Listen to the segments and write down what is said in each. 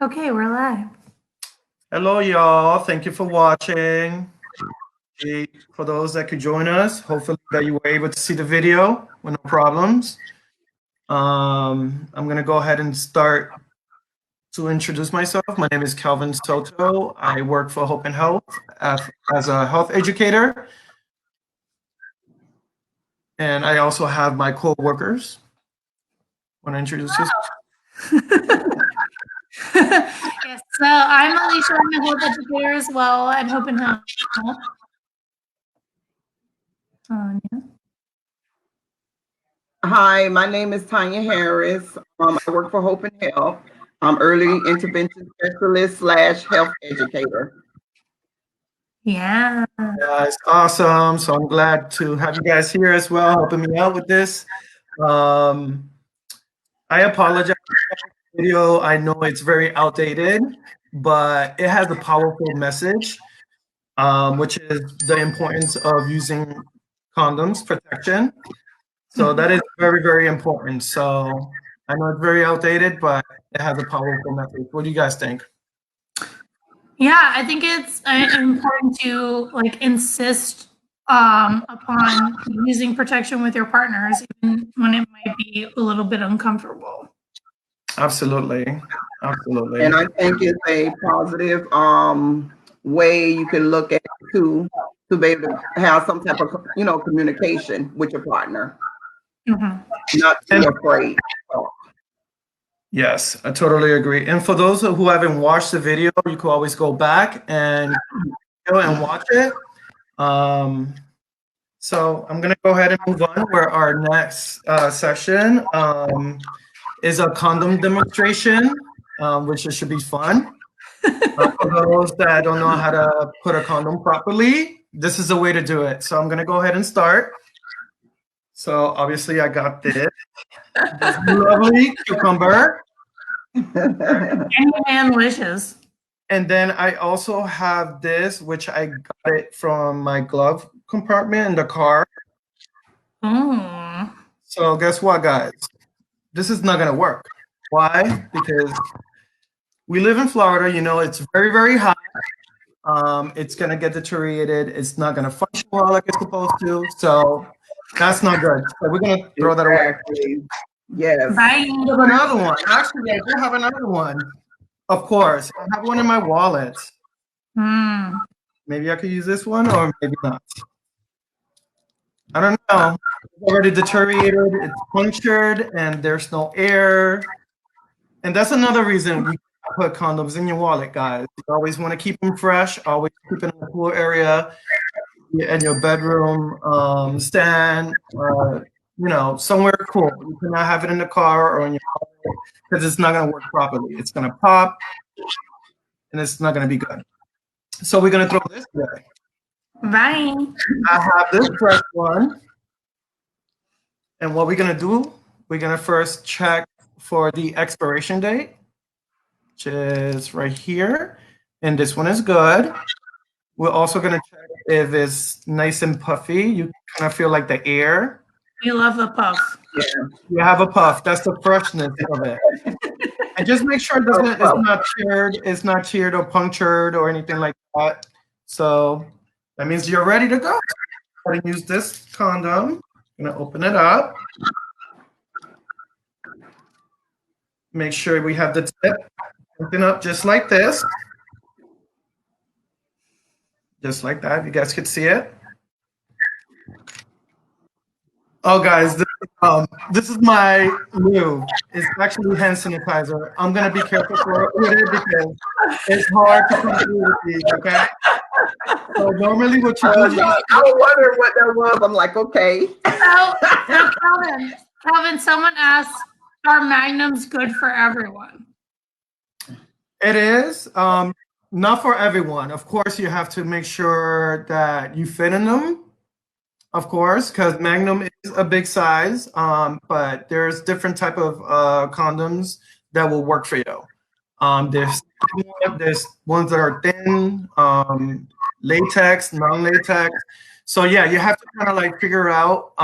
Okay, we're live. Hello, y'all. Thank you for watching. For those that could join us, hopefully that you were able to see the video with no problems. I'm going to go ahead and start to introduce myself. My name is Calvin Soto. I work for Hope and Health as a health educator. And I also have my co-workers. Want to introduce you? Yes, so I'm Alicia. I'm a health educator as well. I'm Hope and Health. Hi, my name is Tanya Harris. I work for Hope and Health. I'm early intervention specialist / health educator. Yeah. It's awesome. So I'm glad to have you guys here as well, helping me out with this. I apologize for the video. I know it's very outdated, but it has a powerful message, which is the importance of using condoms, protection. So that is very, very important. So I know it's very outdated, but it has a powerful message. What do you guys think? Yeah, I think it's important to insist upon using protection with your partners, even when it might be a little bit uncomfortable. Absolutely. Absolutely. And I think it's a positive way you can look at it to be able to have some type of communication with your partner. Not too afraid. Yes, I totally agree. And for those who haven't watched the video, you can always go back and watch it. So I'm going to go ahead and move on where our next session is a condom demonstration, which should be fun. For those that don't know how to put a condom properly, this is the way to do it. So I'm going to go ahead and start. So obviously I got this lovely cucumber. Any man wishes. And then I also have this, which I got it from my glove compartment in the car. So guess what, guys? This is not going to work. Why? Because we live in Florida. You know, it's very, very hot. It's going to get deteriorated. It's not going to function well like it's supposed to. So that's not good. So we're going to throw that away. Yes. Bye. I have another one. Actually, I do have another one. Of course. I have one in my wallet. Maybe I could use this one or maybe not. I don't know. It's already deteriorated. It's punctured and there's no air. And that's another reason you put condoms in your wallet, guys. You always want to keep them fresh. Always keep it in a cool area in your bedroom stand. Somewhere cool. You cannot have it in the car or in your wallet because it's not going to work properly. It's going to pop and it's not going to be good. So we're going to throw this away. Bye. I have this fresh one. And what we're going to do, we're going to first check for the expiration date, which is right here. And this one is good. We're also going to check if it's nice and puffy. You kind of feel like the air. You love the puff. Yeah, you have a puff. That's the freshness of it. And just make sure it's not cheered or punctured or anything like that. So that means you're ready to go. I'm going to use this condom. I'm going to open it up. Make sure we have the tip open up just like this. Just like that. You guys could see it. Oh, guys, this is my move. It's actually hand sanitizer. I'm going to be careful with it because it's hard to come through with these, okay? So normally what you do is I wonder what that was. I'm like, okay. So Calvin, someone asked, are magnums good for everyone? It is. Not for everyone. Of course, you have to make sure that you fit in them. Of course, because Magnum is a big size, but there's different type of condoms that will work for you. There's ones that are thin, latex, non-latex. So yeah, you have to kind of like figure out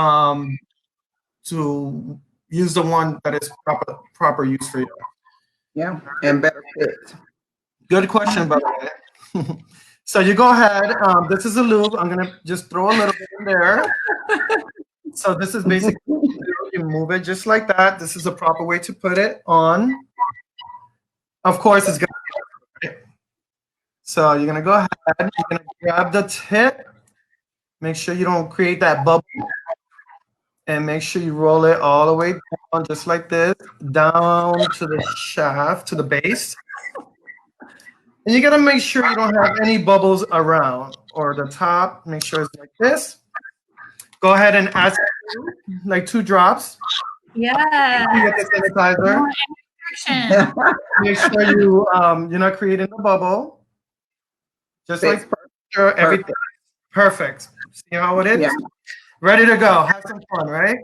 to use the one that is proper use for you. Yeah, and better fit. Good question, by the way. So you go ahead. This is a lube. I'm gonna just throw a little bit in there. So this is basically you move it just like that. This is the proper way to put it on. Of course, it's gonna. So you're gonna go ahead. You're gonna grab the tip. Make sure you don't create that bubble, and make sure you roll it all the way down, just like this, down to the shaft, to the base. And you gotta make sure you don't have any bubbles around or the top. Make sure it's like this. Go ahead and add like 2 drops. Yeah. You get the sanitizer. Make sure you're not creating a bubble. Just like sure everything. Perfect. See how it is? Yeah. Ready to go. Have some fun, right?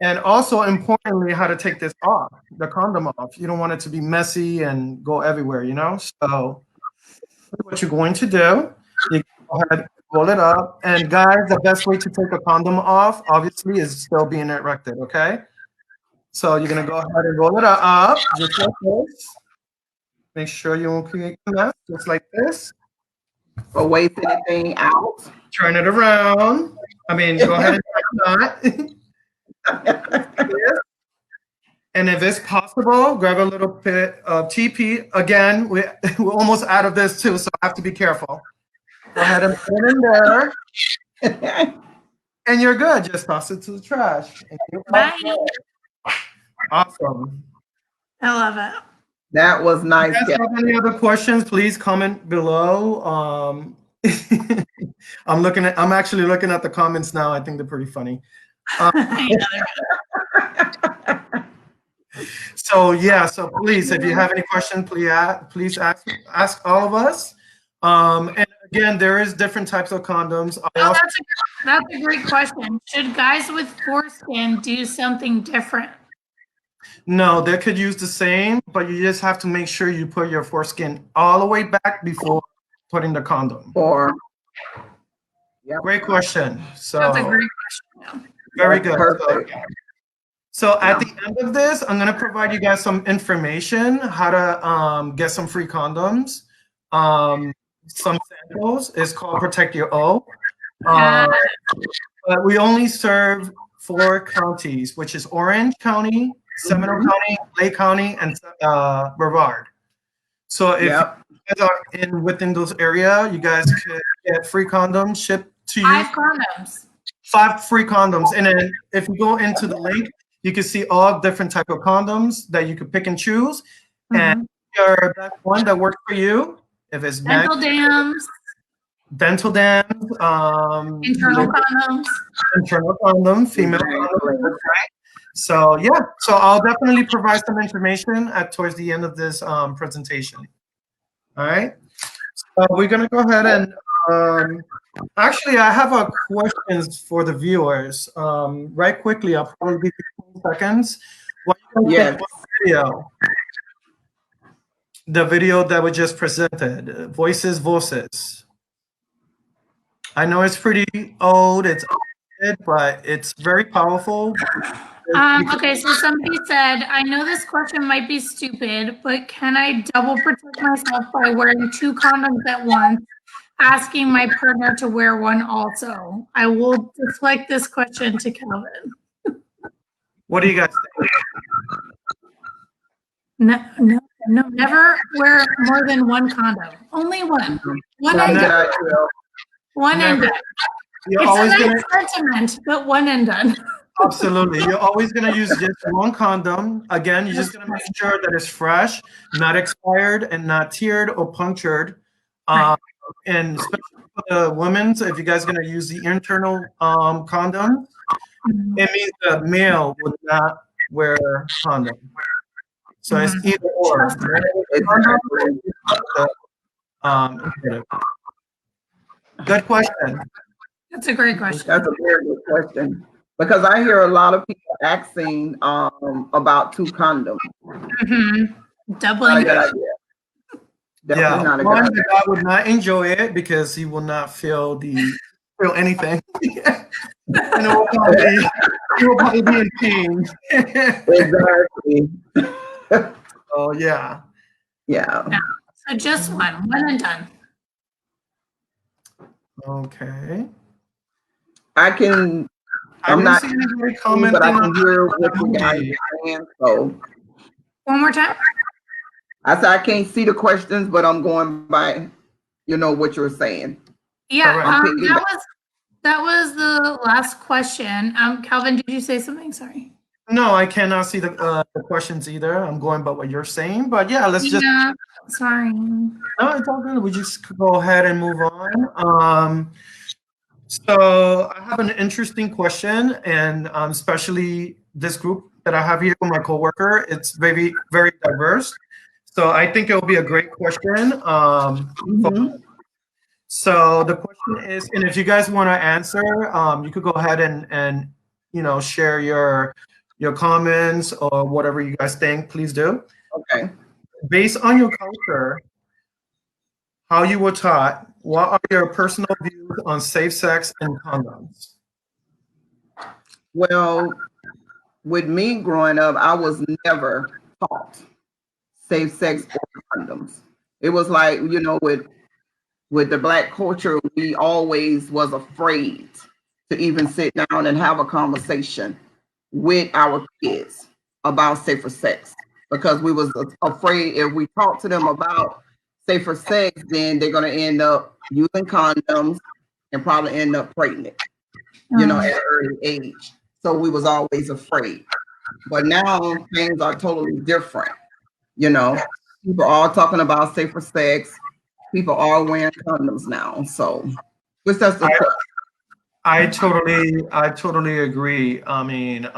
And also, importantly, how to take this off, the condom off. You don't want it to be messy and go everywhere, you know? So what you're going to do, you go ahead, roll it up. And guys, the best way to take a condom off, obviously, is still being erected, okay? So you're going to go ahead and roll it up, just like this. Make sure you won't create a mess, just like this. Or waste anything out. Turn it around. I mean, go ahead and try it. And if it's possible, grab a little bit of TP. Again, we're almost out of this too, so I have to be careful. Go ahead and put it in there. And you're good. Just toss it to the trash. Bye. Awesome. I love it. That was nice. If you guys have any other questions, please comment below. I'm actually looking at the comments now. I think they're pretty funny. So please, if you have any questions, please ask all of us. And again, there is different types of condoms. That's a great question. Should guys with foreskin do something different? No, they could use the same, but you just have to make sure you put your foreskin all the way back before putting the condom. Great question. So that's a great question. Very good. Perfect. So at the end of this, I'm going to provide you guys some information, how to get some free condoms. Some samples. It's called Protect Your O. But we only serve 4 counties, which is Orange County, Seminole County, Lake County, and Brevard. So if you guys are within those areas, you guys could get free condoms shipped to you. 5 condoms. 5 free condoms. And then if you go into the link, you can see all different type of condoms that you could pick and choose. And that one that works for you, if it's dental dams, internal condoms, female condoms, right? So so I'll definitely provide some information towards the end of this presentation. All right. So we're gonna go ahead and actually I have a questions for the viewers. Right quickly, I'll probably give you 20 seconds. What do you think about the video that we just presented, Voices. I know it's pretty old, it's outdated, but it's very powerful. Okay, so somebody said, I know this question might be stupid, but can I double protect myself by wearing 2 condoms at once, asking my partner to wear one also? I will deflect this question to Kelvin. What do you guys think? No, never wear more than 1 condom. Only one. One and done. One and done. You're it's always a nice sentiment, but one and done. Absolutely. You're always going to use just 1 condom. Again, you're just going to make sure that it's fresh, not expired, and not teared or punctured. And especially for the women, so if you guys are going to use the internal condom, it means the male would not wear condom. So it's either or. Good question. That's a great question. That's a very good question. Because I hear a lot of people asking about 2 condoms. Doubling. Yeah, one, the guy would not enjoy it because he will not feel anything. And he will probably be in pain. Exactly. So yeah. Yeah. So just one and done. Okay. I can. I I'm didn't not see anybody but commenting I on can hear what that you guys movie. are saying. So One more time. I said I can't see the questions, but I'm going by, what you're saying. Yeah, Correct. I'm picking back. that was the last question. Calvin, did you say something? Sorry. No, I cannot see the questions either. I'm going by what you're saying, but yeah, let's just. Yeah, sorry. No, it's all good. We just go ahead and move on. So I have an interesting question, and especially this group that I have here with my coworker, it's very, very diverse. So I think it will be a great question. Mhm. So the question is, and if you guys want to answer, you could go ahead and share your comments or whatever you guys think. Please do. Okay. Based on your culture, how you were taught, what are your personal views on safe sex and condoms? Well, with me growing up, I was never taught safe sex or condoms. It was like, with the Black culture, we always was afraid to even sit down and have a conversation with our kids about safer sex, because we was afraid if we talk to them about safer sex, then they're going to end up using condoms and probably end up pregnant, at an early age. So we was always afraid. But now things are totally different. People are talking about safer sex. People are wearing condoms now. So, which that's the plus. I totally agree. I mean,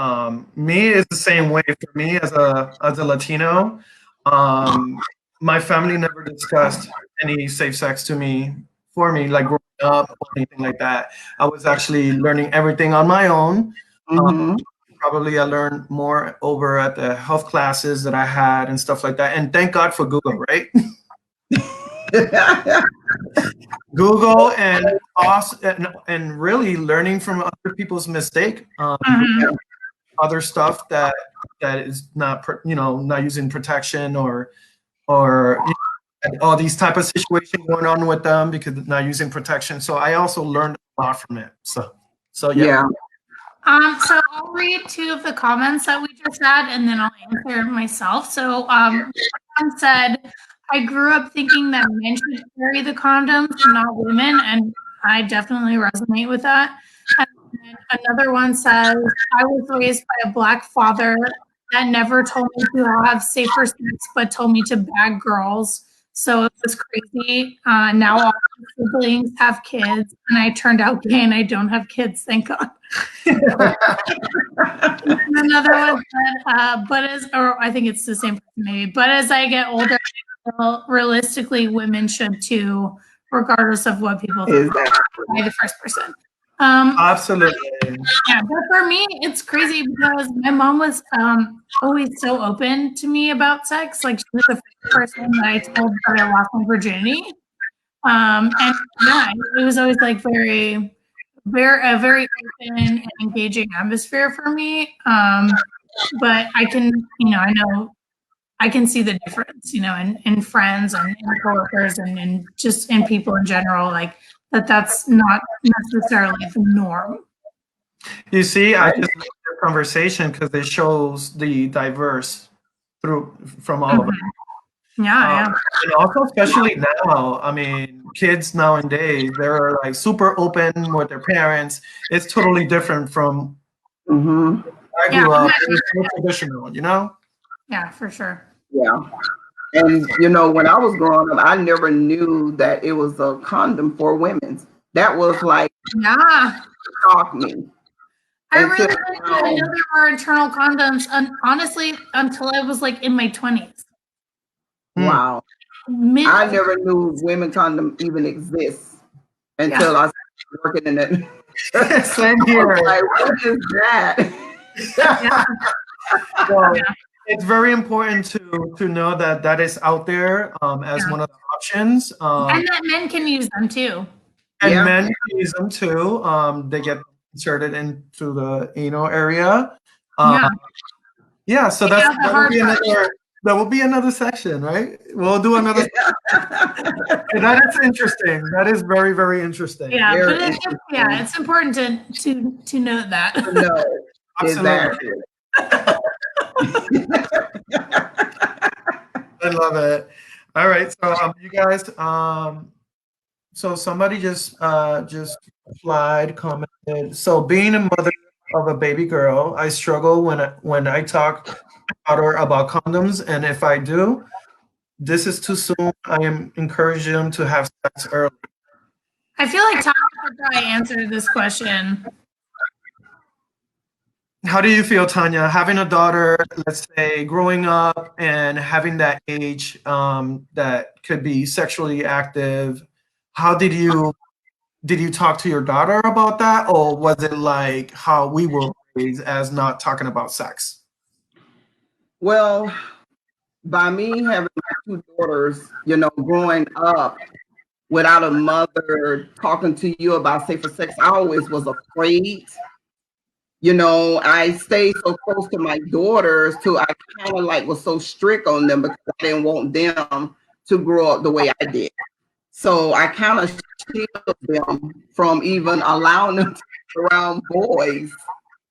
me is the same way. For me, as a Latino, my family never discussed any safe sex for me, like growing up or anything like that. I was actually learning everything on my own. Mhm. Probably I learned more over at the health classes that I had and stuff like that. And thank God for Google, right? Google and really learning from other people's mistake, other stuff that is not not using protection or all these type of situations going on with them because not using protection. So I also learned a lot from it. So yeah. So I'll read two of the comments that we just had, and then I'll answer myself. So one said, I grew up thinking that men should carry the condoms, not women, and I definitely resonate with that. And then another one says, I was raised by a Black father that never told me to have safer sex, but told me to bag girls. So it was crazy. Now all my siblings have kids, and I turned out gay, and I don't have kids, thank God. Another one said, or I think it's the same person maybe, but as I get older, realistically, women should too, regardless of what people think. By the first person. Absolutely. Yeah, but for me, it's crazy because my mom was always so open to me about sex. Like, she was the first person that I told that I lost my virginity. And yeah, it was always like a very open and engaging atmosphere for me. But I can, I know I can see the difference, in friends and in coworkers and just in people in general, like that's not necessarily the norm. You see, I just like the conversation because it shows the diverse from all of us. Yeah. And also, especially now, I mean, kids nowadays, they're like super open with their parents. It's totally different from I grew up. It was more traditional, Yeah, for sure. Yeah. And when I was growing up, I never knew that it was a condom for women. That was like, shocked me. I really didn't even know there were internal condoms, honestly, until I was like in my 20s. Wow. I never knew women condom even exists until I started working in it. Same here. Like, what is that? Well, it's very important to know that is out there as one of the options. And that men can use them too. And men can use them too. They get inserted into the anal area. So that'll be That will be another section, right? We'll do another. That is interesting. That is very, very interesting. Yeah, Very but it's important to note that. No, Absolutely. exactly. I love it. All right, so you guys, so somebody just replied, commented. So being a mother of a baby girl, I struggle when I talk to my daughter about condoms, and if I do, this is too soon. I am encouraging them to have sex early. I feel like Tom could probably answer this question. How do you feel, Tanya, having a daughter, let's say, growing up and having that age that could be sexually active? How did you talk to your daughter about that, or was it like how we were raised as not talking about sex? Well, by me having my two daughters, growing up without a mother talking to you about safer sex, I always was afraid. I stayed so close to my daughters too. I kind of like was so strict on them because I didn't want them to grow up the way I did. So I kind of shielded them from even allowing them to be around boys,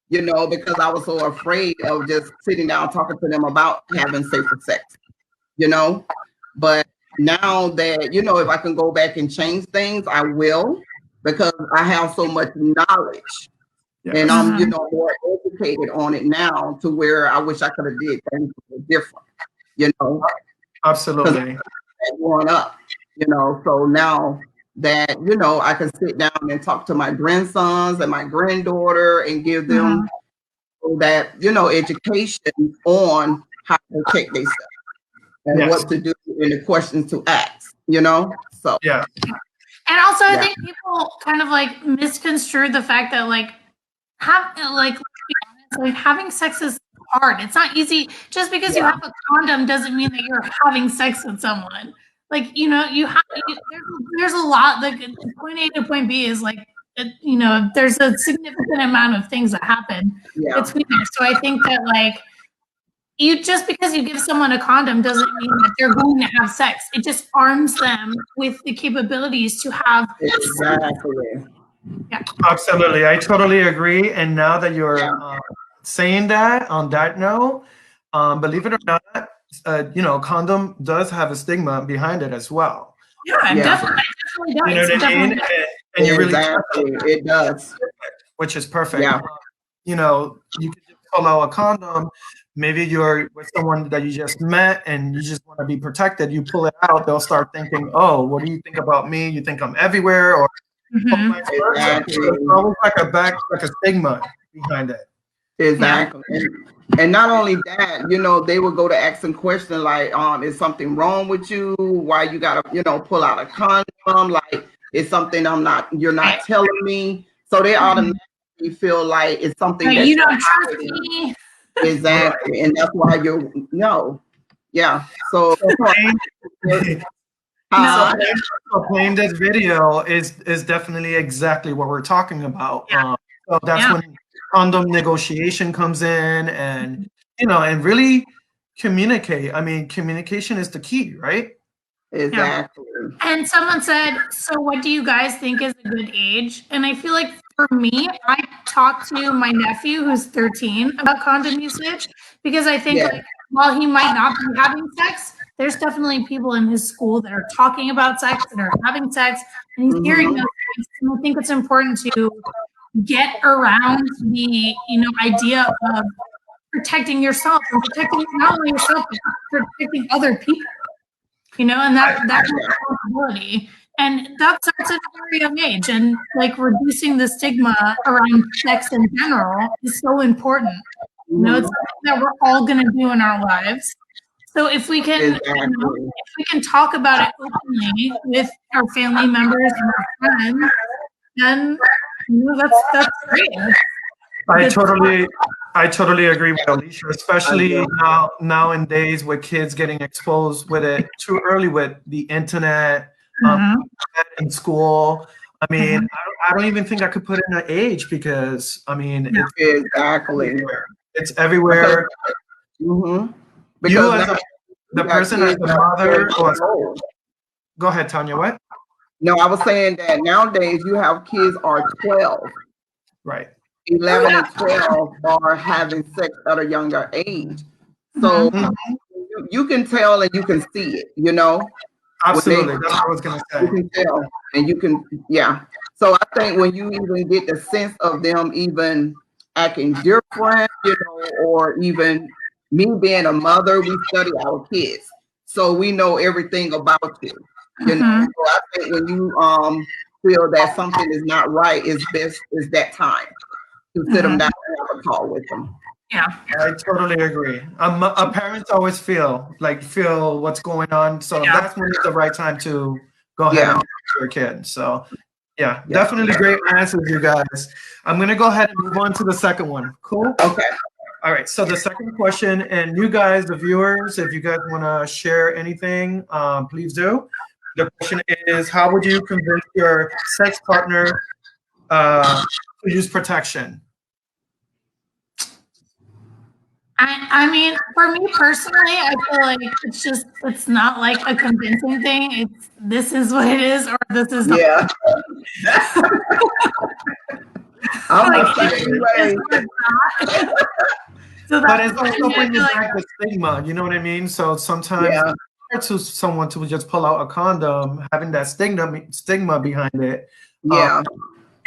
because I was so afraid of just sitting down talking to them about having safer sex, But now that, if I can go back and change things, I will, because I have so much knowledge. Yes. And I'm, more educated on it now to where I wish I could have did things different, Absolutely. Growing up, so now that, I can sit down and talk to my grandsons and my granddaughter and give them that, education on how to protect themselves and what to do and the questions to ask, so. Yeah. And also I think people kind of like misconstrue the fact that having sex is hard. It's not easy. Just because you have a condom doesn't mean that you're having sex with someone. Like, there's a lot. Like, point A to point B is like, there's a significant amount of things that happen between there. So I think that just because you give someone a condom doesn't mean that they're going to have sex. It just arms them with the capabilities to have. Exactly. Yeah. Absolutely. I totally agree. And now that you're saying that, on that note, believe it or not, condom does have a stigma behind it as well. Yeah, definitely does. You know what I mean? And you really it does. Which is perfect. Yeah. You can just pull out a condom. Maybe you're with someone that you just met and you just want to be protected. You pull it out, they'll start thinking, oh, what do you think about me? You think I'm everywhere? Or exactly. It's almost like a stigma behind it. Exactly. And not only that, they would go to asking questions like, is something wrong with you? Why you gotta, pull out a condom? Like, it's something you're not telling me. So they automatically feel like it's something that you don't trust me. Exactly. And that's why So playing this video is definitely exactly what we're talking about. So that's when condom negotiation comes in, and and really communicate. I mean, communication is the key, right? Exactly. And someone said, so what do you guys think is a good age? And I feel like for me, I talked to my nephew who's 13 about condom usage, because I think while he might not be having sex, there's definitely people in his school that are talking about sex and are having sex, and he's hearing those things. And I think it's important to get around the idea of protecting yourself and protecting not only yourself but protecting other people. And that's responsibility. And that starts at a very young age. And reducing the stigma around sex in general is so important. It's something that we're all going to do in our lives. So if we can, talk about it openly with our family members and our friends, then that's great. I totally agree with Alicia, especially nowadays with kids getting exposed with it too early with the internet in school. I mean, I don't even think I could put in an age, because it's everywhere. Because the person as the mother or go ahead, Tanya, what? No, I was saying that nowadays you have kids are 12. Right. 11 and 12 are having sex at a younger age. So you can tell and you can see it, you know? Absolutely. That's what I was going to say. You can tell and you can, yeah. So I think when you even get the sense of them even acting different, you know, or even me being a mother, we study our kids. So we know everything about you. You know, so I think when you feel that something is not right, it's best is that time to sit them down and have a call with them. Yeah, I totally agree. Parents always feel what's going on, so that's when it's the right time to go ahead and talk to your kid. So, definitely great answers, you guys. I'm gonna go ahead and move on to the second one. Cool. Okay. All right. So the second question, and you guys, the viewers, if you guys want to share anything, please do. The question is, how would you convince your sex partner to use protection? I mean, for me personally, I feel like it's not like a convincing thing. It's this is what it is, or this is not. Yeah. I'm Like, the same way. So But it's also bringing back the stigma, you know what I mean? So sometimes to someone to just pull out a condom, having that stigma behind it, it's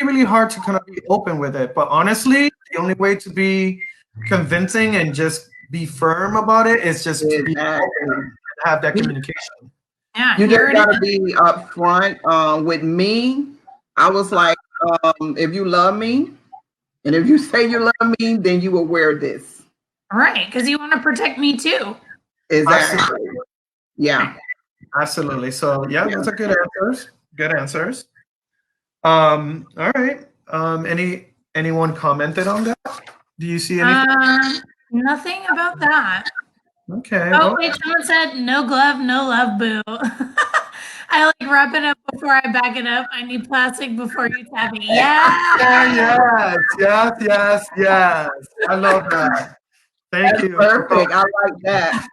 really hard to kind of be open with it. But honestly, the only way to be convincing and just be firm about it is just to be open and have that communication. Yeah, you just gotta be upfront. With me, I was like, if you love me, and if you say you love me, then you will wear this. Right, because you want to protect me too. Exactly. Absolutely. Yeah. Absolutely. So those are good answers. Good answers. All right. Anyone commented on that? Do you see anything? Nothing about that. Okay. Oh wait, someone said no glove, no love, boo. I like wrap it up before I back it up. I need plastic before you tap it. Yeah. Yes. I love that. Thank you. Perfect. I like that.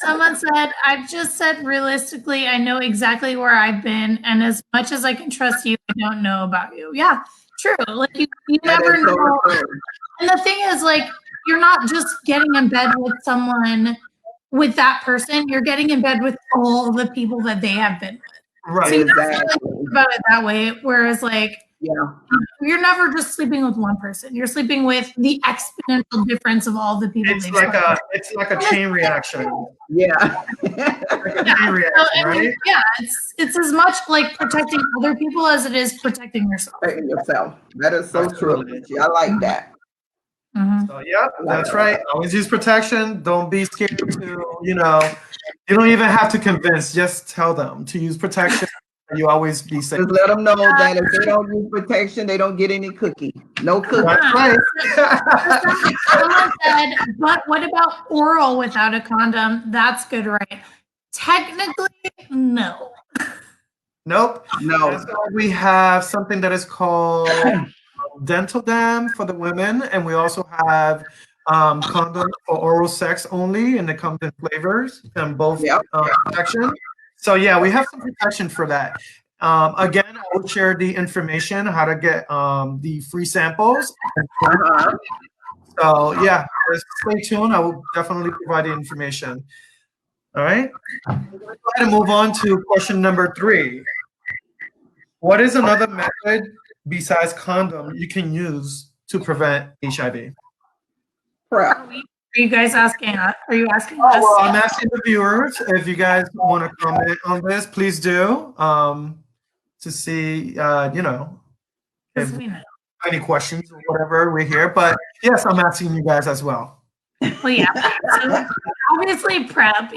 Someone said, I've just said realistically, I know exactly where I've been, and as much as I can trust you, I don't know about you. Yeah, true. Like you never know. And the thing is, like, you're not just getting in bed with someone, with that person. You're getting in bed with all the people that they have been with. Right. So you have to think about it that way. Whereas, like, you're never just sleeping with one person. You're sleeping with the exponential difference of all the people. It's like a chain reaction. Yeah. Chain reaction, right? Yeah, it's as much like protecting other people as it is protecting yourself. Protecting yourself. That is so true. I like that. So that's right. Always use protection. Don't be scared to, you don't even have to convince. Just tell them to use protection. You always be safe. Just let them know that if they don't use protection, they don't get any cookie. No cookie. That's right. Someone said, but what about oral without a condom? That's good, right? Technically, no. Nope. No. So we have something that is called dental dam for the women, and we also have condoms for oral sex only, and it comes in flavors and both protection. So we have some protection for that. Again, I will share the information how to get the free samples. So stay tuned. I will definitely provide the information. All right. We're going to go ahead and move on to question number 3. What is another method besides condom you can use to prevent HIV? Are you guys asking us? Are you asking us? Well, I'm asking the viewers. If you guys want to comment on this, please do. To see, if any questions or whatever, we're here. But yes, I'm asking you guys as well. Well, so obviously PrEP,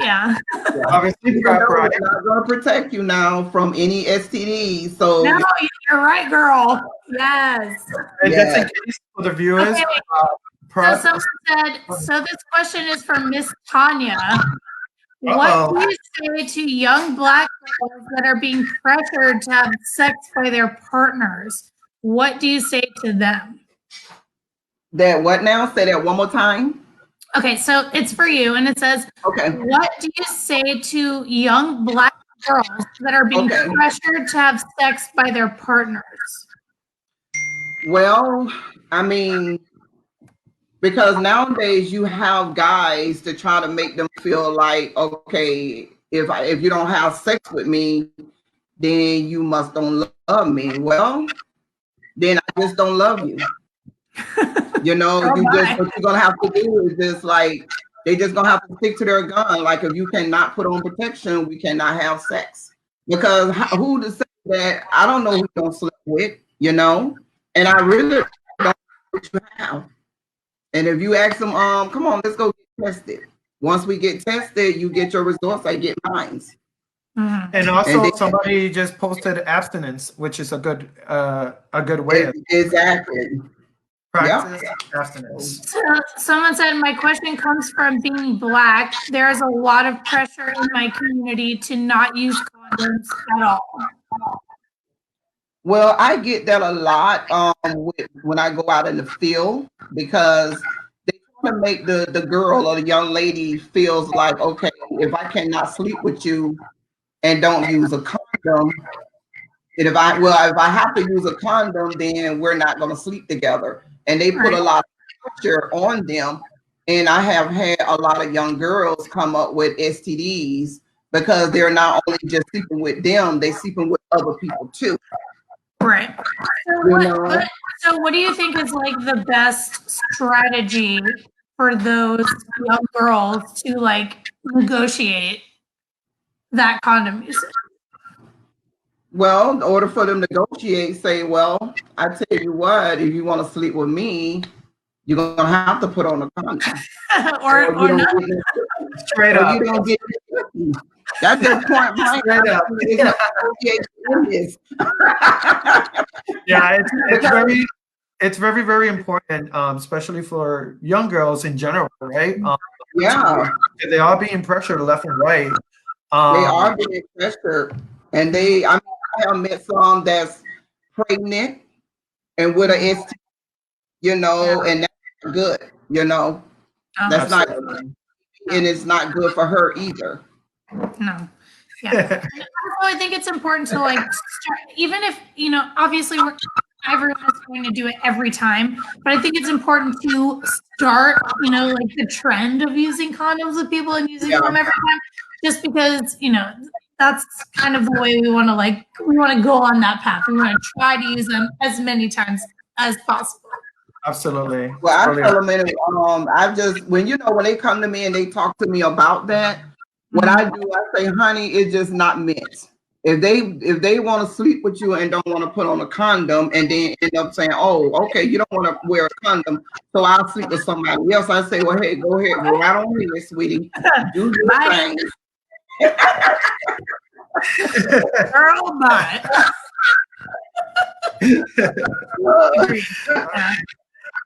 Obviously PrEP, right? We're not going to protect you now from any STDs. So no, you're right, girl. Yes. And just in case for the viewers. Okay. So someone said, so this question is from Miss Tanya. What do you say to young Black girls that are being pressured to have sex by their partners? What do you say to them? That what now? Say that one more time. Okay, so it's for you, and it says, Okay. what do you say to young Black girls that are being pressured to have sex by their partners? Well, I mean, because nowadays you have guys to try to make them feel like, okay, if you don't have sex with me, then you must don't love me. Well, then I just don't love you. You know, what you're gonna have to do is just like they just gonna have to stick to their gun. Like if you cannot put on protection, we cannot have sex. Because who to say that I don't know who you don't sleep with, you know? And I really don't know what you have. And if you ask them, come on, let's go get tested. Once we get tested, you get your results, I get mine. And also, somebody just posted abstinence, which is a good way. Exactly. Practice abstinence. So someone said, my question comes from being Black. There's a lot of pressure in my community to not use condoms at all. Well, I get that a lot when I go out in the field, because they try to make the girl or the young lady feels like, okay, if I cannot sleep with you and don't use a condom, and if I have to use a condom, then we're not going to sleep together. And they put a lot of pressure on them. And I have had a lot of young girls come up with STDs because they're not only just sleeping with them, they're sleeping with other people too. Right. So what do you think is like the best strategy for those young girls to like negotiate that condom usage? Well, in order for them to negotiate, say, well, I tell you what, if you want to sleep with me, you're going to have to put on a condom. or not. Straight up. You don't get that's the point blank. Yeah, it's very, very important, especially for young girls in general, right? Yeah. They are being pressured left and right. They are being pressured. And I have met some that's pregnant and with an STD, you know, and that's not good, you know. That's not good. And it's not good for her either. No. Yeah. So I think it's important to like start, even if, you know, obviously everyone is going to do it every time, but I think it's important to start, you know, like the trend of using condoms with people and using them every time, just because, you know, that's kind of the way we want to go on that path. We want to try to use them as many times as possible. Absolutely. Well, I tell them, when they come to me and they talk to me about that, what I do, I say, honey, it's just not meant. If they want to sleep with you and don't want to put on a condom and then end up saying, oh, okay, you don't want to wear a condom, so I'll sleep with somebody else, I say, well, hey, go ahead, go right on here, sweetie. Do your thing. Girl, bye.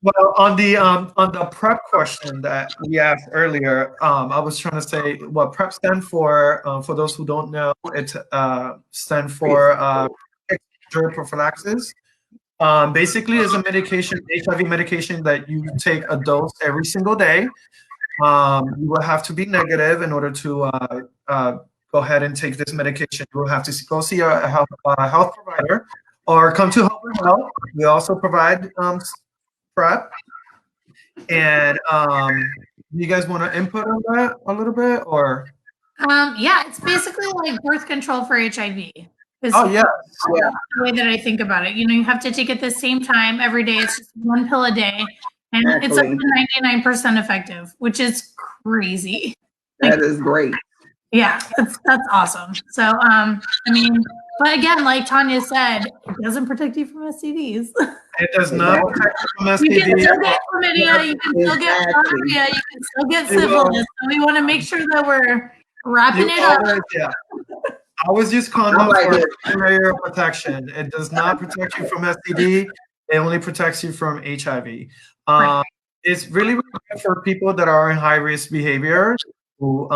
Well, on the PrEP question that we asked earlier, I was trying to say what PrEP stands for those who don't know, it stands for prophylaxis. Basically, it's a medication, HIV medication that you take a dose every single day. You will have to be negative in order to go ahead and take this medication. You will have to go see a health provider or come to Help Health. We also provide PrEP. And you guys want to input on that a little bit, or? Yeah, it's basically like birth control for HIV. Oh, yeah. The way that I think about it. You know, you have to take it the same time every day. It's just one pill a day. And it's up to 99% effective, which is crazy. That is great. Yeah, that's awesome. So, I mean, but again, like Tanya said, it doesn't protect you from STDs. It does not protect you from STDs. You can still get chlamydia, you can still get gonorrhea, you can still get syphilis. So we want to make sure that we're wrapping it up. Yeah. I always use condoms for primary protection. It does not protect you from STD. It only protects you from HIV. It's really, really good for people that are in high risk behavior who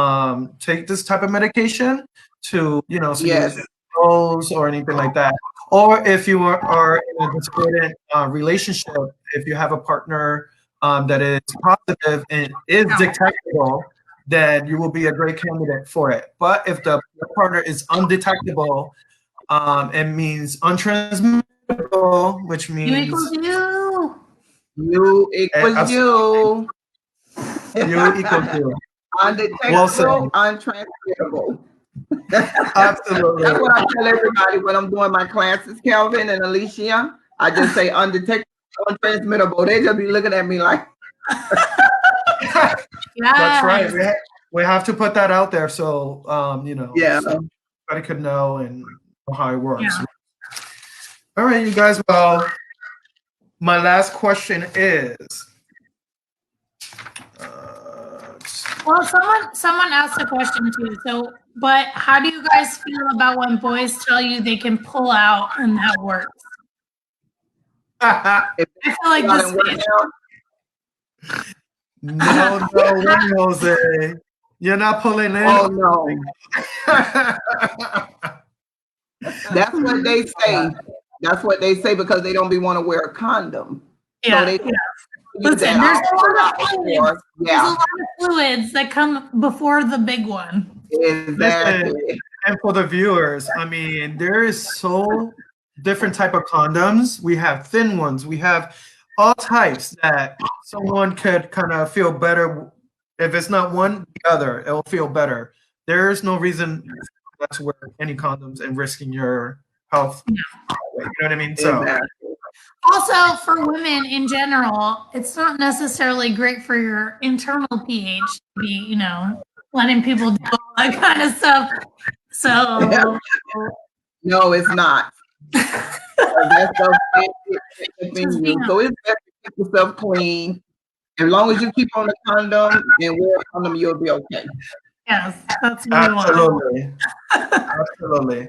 take this type of medication to, you know, dose or anything like that. Or if you are in a discordant relationship, if you have a partner that is positive and is detectable, then you will be a great candidate for it. But if the partner is undetectable, it means untransmittable, which You means equals you. You equals you. you equals you. Undetectable, said. untransmittable. Absolutely. That's what I tell everybody when I'm doing my classes, Kelvin and Alicia. I just say undetectable, untransmittable. They just be looking at me like. That's right. We have to put that out there so Yeah. so everybody could know and know how it works. Yeah. All right, you guys. Well, my last question is. Well, someone asked a question too. So, but how do you guys feel about when boys tell you they can pull out and that works? I feel like this. No, Jose. You're not pulling in. Oh no. That's what they say. That's what they say because they don't be want to wear a condom. Yeah. So they Listen, there's a lot of fluids. Yeah. There's a lot of fluids that come before the big one. Exactly. Listen, and for the viewers, I mean, there is so different type of condoms. We have thin ones. We have all types that someone could kind of feel better. If it's not one, the other, it will feel better. There is no reason not to wear any condoms and risking your health. You know what I mean? So. Exactly. Also, for women in general, it's not necessarily great for your internal pH to be, letting people do all that kind of stuff. So, no, it's not. That's so you. So it's best to keep yourself clean. As long as you keep on the condom and wear a condom, you'll be okay. Yes, that's what absolutely. Absolutely.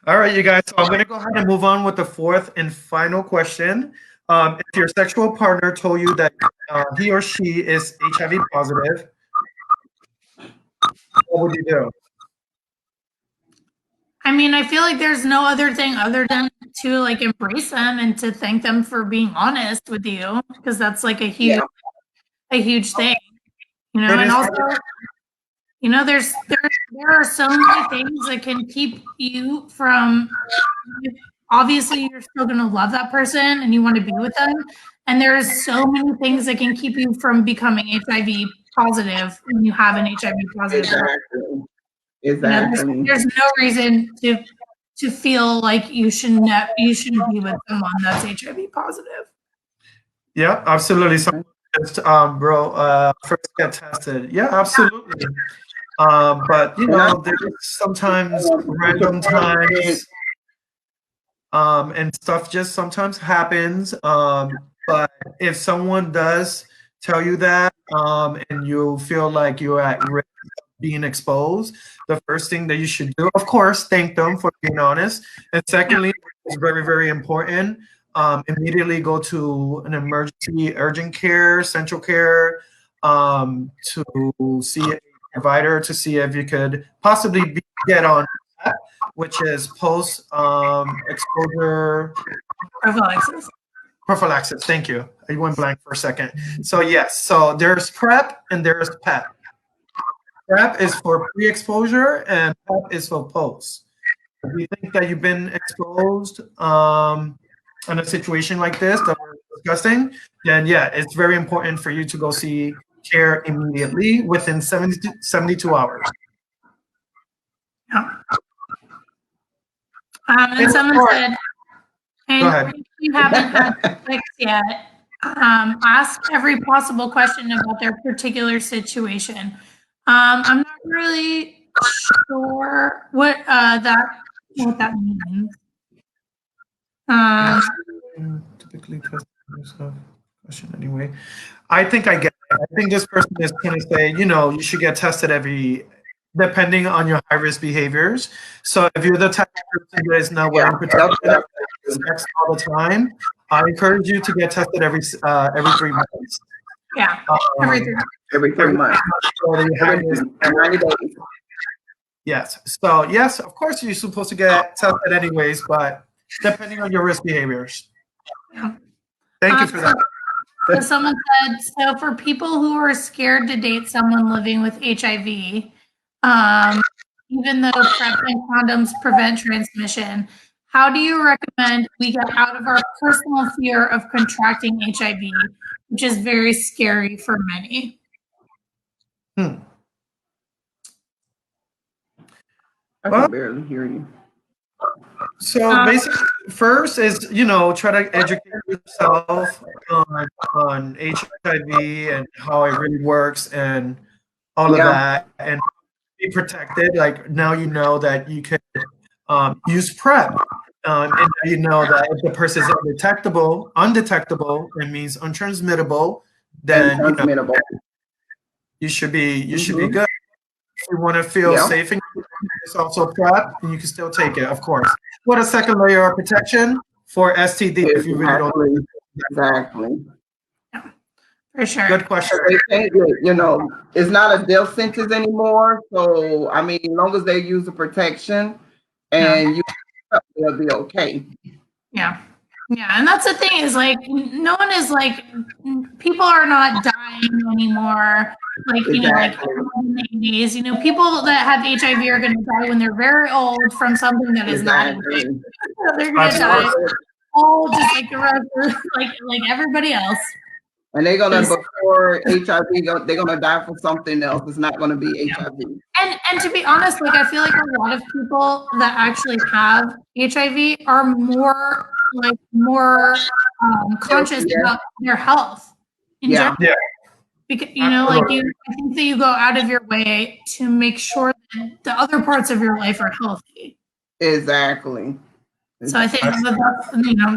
All right, you guys. So I'm going to go ahead and move on with the fourth and final question. If your sexual partner told you that he or she is HIV positive, what would you do? I mean, I feel like there's no other thing other than to embrace them and to thank them for being honest with you, because that's like a huge thing, and also, there are so many things that can keep you from, obviously you're still going to love that person and you want to be with them. And there's so many things that can keep you from becoming HIV positive when you have an HIV positive. Exactly. There's no reason to feel like you shouldn't be with someone that's HIV positive. Yeah, absolutely. So just first get tested. Yeah, absolutely. But there's sometimes random times and stuff just sometimes happens. But if someone does tell you that and you feel like you're at risk of being exposed, the first thing that you should do, of course, thank them for being honest. And secondly, it's very, very important, immediately go to an emergency urgent care, central care, to see a provider to see if you could possibly get on that, which is post exposure prophylaxis. Thank you. I went blank for a second. So yes, so there's PrEP and there's PEP. PrEP is for pre-exposure and PEP is for post. If you think that you've been exposed in a situation like this that we're discussing, then yeah, it's very important for you to go see care immediately within 72 hours. Yeah. And someone said, and if you haven't had sex yet, ask every possible question about their particular situation. I'm not really sure what that means. Typically test yourself question anyway. I think I get it. I think this person is going to say, you should get tested depending on your high-risk behaviors. So if you're the type of person that is not wearing protection sex all the time, I encourage you to get tested every 3 months. Yeah, every 3 months. Every 90 days. Yes. So yes, of course you're supposed to get tested anyways, but depending on your risk behaviors. Yeah. Thank you for that. So someone said, so for people who are scared to date someone living with HIV, even though PrEP and condoms prevent transmission, how do you recommend we get out of our personal fear of contracting HIV, which is very scary for many? I can barely hear you. So basically, first is, try to educate yourself on HIV and how it really works and all of that, and be protected. Like now you know that you can use PrEP, and you know that if the person is undetectable, it means untransmittable, then you should be good. If you want to feel safe, and it's also PrEP, and you can still take it, of course. What a second layer of protection for STD if you really don't. Exactly. For sure. Good question. It's not a death sentence anymore. So, I mean, as long as they use the protection and they'll be okay. Yeah. Yeah. And that's the thing is like, no one is like, people are not dying anymore. Like, like in the 80s, people that have HIV are going to die when they're very old from something that is not. They're going to die all just like the rest of, like everybody else. And they're gonna before HIV, they're gonna die from something else. It's not gonna be HIV. And to be honest, like I feel like a lot of people that actually have HIV are more conscious about their health in general. Yeah. Because I think that you go out of your way to make sure that the other parts of your life are healthy. Exactly. So I think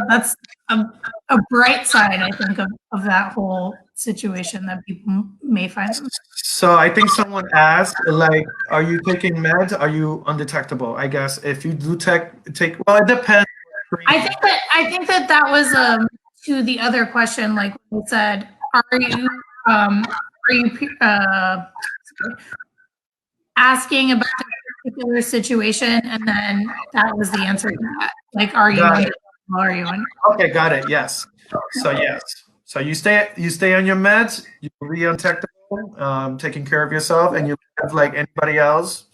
that's a bright side, I think, of that whole situation that people may find. So I think someone asked, like, are you taking meds? Are you undetectable? I guess if you do take, well, it depends. I think that was to the other question, like we said, are you asking about the particular situation, and then that was the answer to that. Like, are you okay, got it. Yes. So yes. So you stay on your meds, you'll be undetectable, taking care of yourself, and you live like anybody else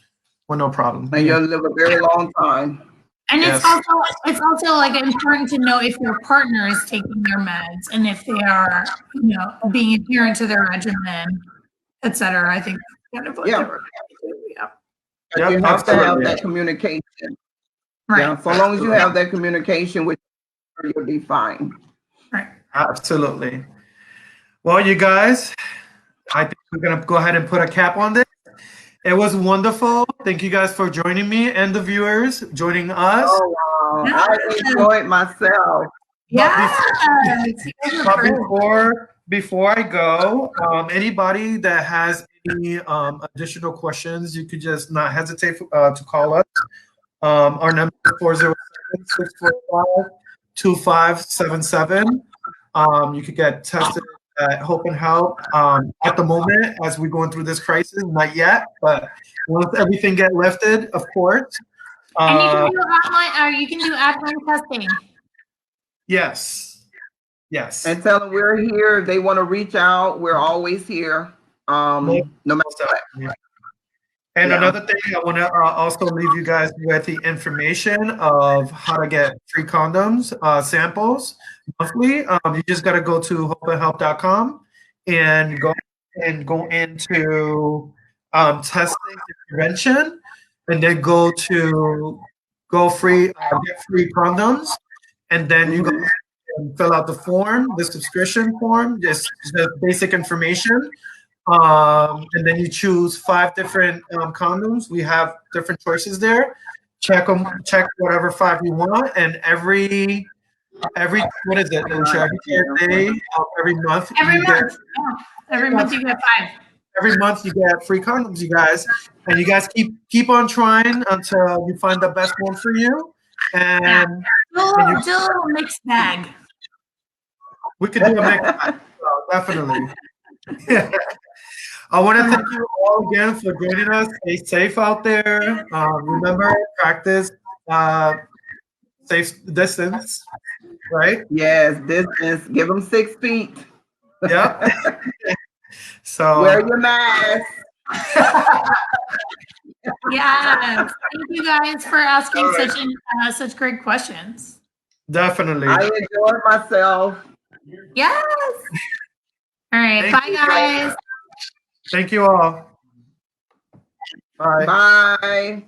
with no problem. And you'll live a very long time. And it's also like important to know if your partner is taking their meds and if they are, being adherent to their regimen, etc. I think kind of you have to have that communication. Right. Yeah. So long as you have that communication, you'll be fine. Right. Absolutely. Well, you guys, I think we're gonna go ahead and put a cap on this. It was wonderful. Thank you guys for joining me and the viewers joining us. Oh, wow. I enjoyed myself. Yeah. But before I go, anybody that has any additional questions, you could just not hesitate to call us. Our number is 407-645-2577. You could get tested at Hope and Help. At the moment, as we're going through this crisis, not yet, but once everything gets lifted, of course. And you can do online, or you can do at-home testing. Yes. And tell them we're here. If they want to reach out, we're always here. No matter what. And another thing, I want to also leave you guys with the information of how to get free condoms samples monthly. You just got to go to hopeandhelp.com and go into testing and prevention, and then go to get free condoms, and then you go and fill out the subscription form, just basic information. And then you choose 5 different condoms. We have different choices there. Check whatever 5 you want, and every what is it? Every month. Every month you get 5. Every month you get free condoms, you guys, and you guys keep on trying until you find the best one for you. And do a little mixed bag. We could do a mixed bag, definitely. I want to thank you all again for joining us. Stay safe out there. Remember, practice safe distance, right? Yes, distance. Give them 6 feet. Yep. So Wear your mask. Yes. Thank you guys for asking such great questions. definitely. I enjoyed myself. Yes. All right. Thank Bye, you. guys. Thank you all. Bye. Bye.